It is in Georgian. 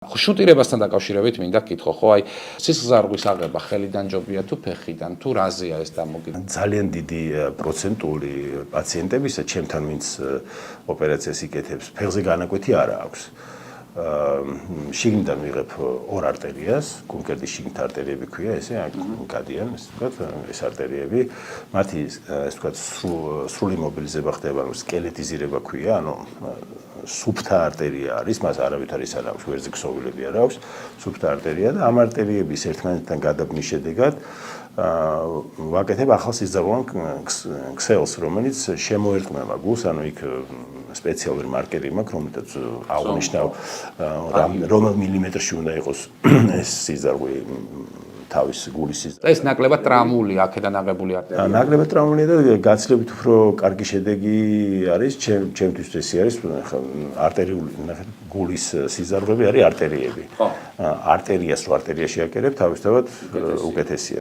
შუტირებასთან დაკავშირებით მინდა გითხო, ხო, აი სისხლძარღვის აღება ხელიდან ჯობია თუ ფეხიდან, თუ რაზეა ეს დამოკიდებული? ძალიან დიდი პროცენტული პაციენტებისა, ჩემთან ვინც ოპერაციას იკეთებს, ფეხზე განაკვეთი არ აქვს. შიგნიდან ვიღებ ორ არტერიას, კონკრეტი შიგნით არტერიები ქვია, ესე გადიან, ესე ვთქვათ, ეს არტერიები, მათი ესე ვთქვათ, სრული მობილიზება ხდება, სკელეტიზირება ქვია, ანუ სუფთა არტერია არის, მას არავითარი არ აქვს, ვერძი ქსოვილები არ აქვს, სუფთა არტერია და ამ არტერიების ერთმანეთთან გადაბმის შედეგად ვაკეთებ ახალ სისხლძარღვიან ქსელს, რომელიც შემოერტყმება გულს, ანუ იქ სპეციალური მარკერი მაქვს, რომელთაც აღნიშნავ რომელ მილიმეტრში უნდა იყოს ეს სისხლძარღვი თავის გულის სისხლძარღვი. ეს ნაკლებად ტრამული, აქედან აღებული არტერია. ნაკლებად ტრამულია და გაცილებით უფრო კარგი შედეგი არის, ჩემთვის ეს არის არტერიული გულის სისხლძარღვები არის არტერიები. არტერიას რო არტერიაში აკერებ, თავისთავად უკეთესია.